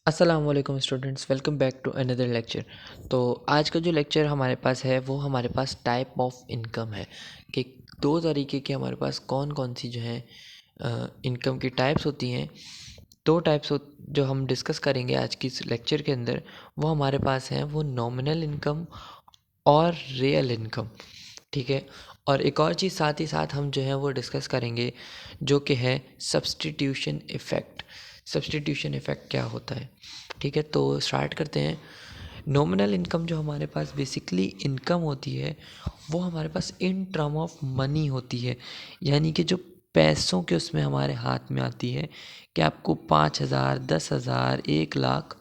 अस्सलाम वालेकुम students, welcome back to another lecture. तो आज का जो लेक्चर हमारे पास है वो हमारे पास टाइप ऑफ इनकम है कि दो तरीके के हमारे पास कौन कौन सी जो है इनकम की टाइप्स होती हैं। दो टाइप्स जो हम डिस्कस करेंगे आज की इस लेक्चर के अंदर, वो हमारे पास हैं, वो नॉमिनल इनकम और रियल इनकम। ठीक है। और एक और चीज़ साथ ही साथ हम जो है वो डिस्कस करेंगे, जो कि है सब्स्टिट्यूशन इफ़ेक्ट। सब्स्टिट्यूशन इफ़ेक्ट क्या होता है? ठीक है, तो स्टार्ट करते हैं। नॉमिनल इनकम जो हमारे पास बेसिकली इनकम होती है, वो हमारे पास इन टर्म ऑफ मनी होती है, यानी कि जो पैसों के उसमें हमारे हाथ में आती है कि आपको 5,000, 10,000, 1 लाख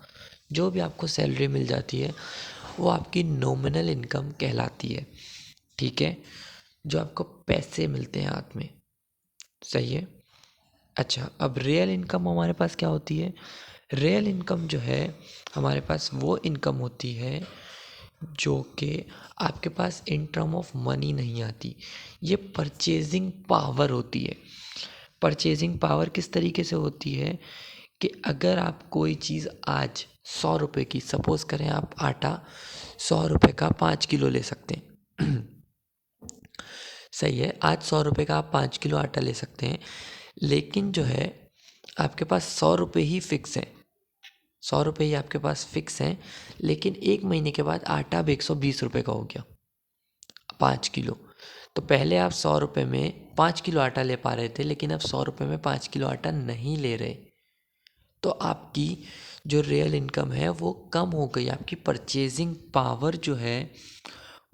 जो भी आपको सैलरी मिल जाती है, वो आपकी नॉमिनल इनकम कहलाती है। ठीक है, जो आपको पैसे मिलते हैं हाथ में। सही है। अच्छा, अब रियल इनकम हमारे पास क्या होती है? रियल इनकम जो है हमारे पास वो इनकम होती है जो कि आपके पास इन टर्म ऑफ मनी नहीं आती। ये परचेजिंग पावर होती है। परचेजिंग पावर किस तरीके से होती है कि अगर आप कोई चीज़ आज 100 रुपये की, सपोज़ करें आप आटा 100 रुपये का 5 किलो ले सकते हैं। सही है, आज 100 रुपये का आप 5 किलो आटा ले सकते हैं, लेकिन जो है आपके पास 100 रुपये ही फिक्स हैं। 100 रुपये ही आपके पास फिक्स हैं, लेकिन एक महीने के बाद आटा अब 120 रुपये का हो गया, 5 किलो। तो पहले आप 100 रुपये में 5 किलो आटा ले पा रहे थे, लेकिन अब 100 रुपये में 5 किलो आटा नहीं ले रहे। तो आपकी जो रियल इनकम है वो कम हो गई, आपकी परचेजिंग पावर जो है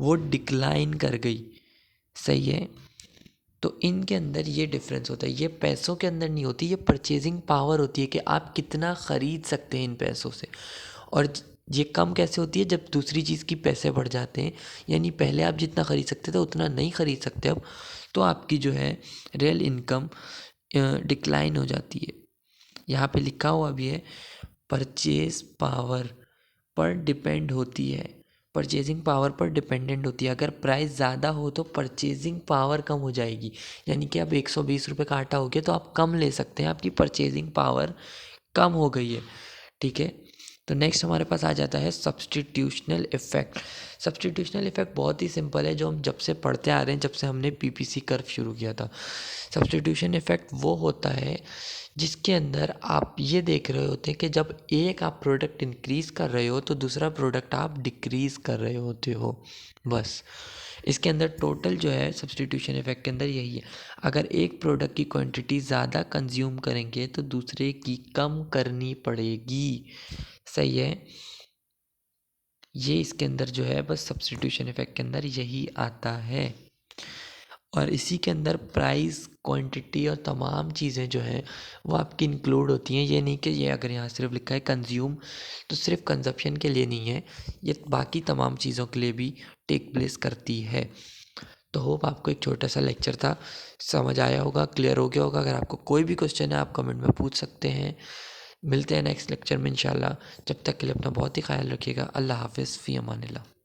वो डिक्लाइन कर गई। सही है। तो इनके अंदर ये डिफरेंस होता है, ये पैसों के अंदर नहीं होती, ये परचेजिंग पावर होती है कि आप कितना ख़रीद सकते हैं इन पैसों से। और ये कम कैसे होती है? जब दूसरी चीज़ की पैसे बढ़ जाते हैं, यानी पहले आप जितना ख़रीद सकते थे उतना नहीं ख़रीद सकते अब, तो आपकी जो है रियल इनकम डिक्लाइन हो जाती है। यहाँ पे लिखा हुआ भी है, परचेज पावर पर डिपेंड होती है, परचेजिंग पावर पर डिपेंडेंट होती है। अगर प्राइस ज़्यादा हो तो परचेजिंग पावर कम हो जाएगी, यानी कि अब 120 रुपये का आटा हो गया तो आप कम ले सकते हैं, आपकी परचेजिंग पावर कम हो गई है। ठीक है। तो नेक्स्ट हमारे पास आ जाता है सब्सटीट्यूशनल इफ़ेक्ट। सब्सटीट्यूशनल इफ़ेक्ट बहुत ही सिंपल है, जो हम जब से पढ़ते आ रहे हैं, जब से हमने पीपीसी कर्व शुरू किया था। सब्सटीट्यूशन इफ़ेक्ट वो होता है जिसके अंदर आप ये देख रहे होते हैं कि जब एक आप प्रोडक्ट इंक्रीज़ कर रहे हो तो दूसरा प्रोडक्ट आप डिक्रीज़ कर रहे होते हो। बस इसके अंदर टोटल जो है सब्सटीट्यूशन इफ़ेक्ट के अंदर यही है। अगर एक प्रोडक्ट की क्वांटिटी ज़्यादा कंज्यूम करेंगे तो दूसरे की कम करनी पड़ेगी। सही है। ये इसके अंदर जो है बस सब्सटीट्यूशन इफ़ेक्ट के अंदर यही आता है। और इसी के अंदर प्राइस, क्वांटिटी और तमाम चीज़ें जो हैं वो आपकी इंक्लूड होती हैं। ये नहीं कि ये अगर यहाँ सिर्फ लिखा है कंज्यूम, तो सिर्फ कंजप्शन के लिए नहीं है, ये बाकी तमाम चीज़ों के लिए भी टेक प्लेस करती है। तो होप आपको एक छोटा सा लेक्चर था, समझ आया होगा, क्लियर हो गया होगा। अगर आपको कोई भी क्वेश्चन है आप कमेंट में पूछ सकते हैं। मिलते हैं नेक्स्ट लेक्चर में इंशाल्लाह। जब तक के लिए अपना बहुत ही ख्याल रखिएगा। अल्लाह हाफ़िज़, फ़ी अमानिल्लाह।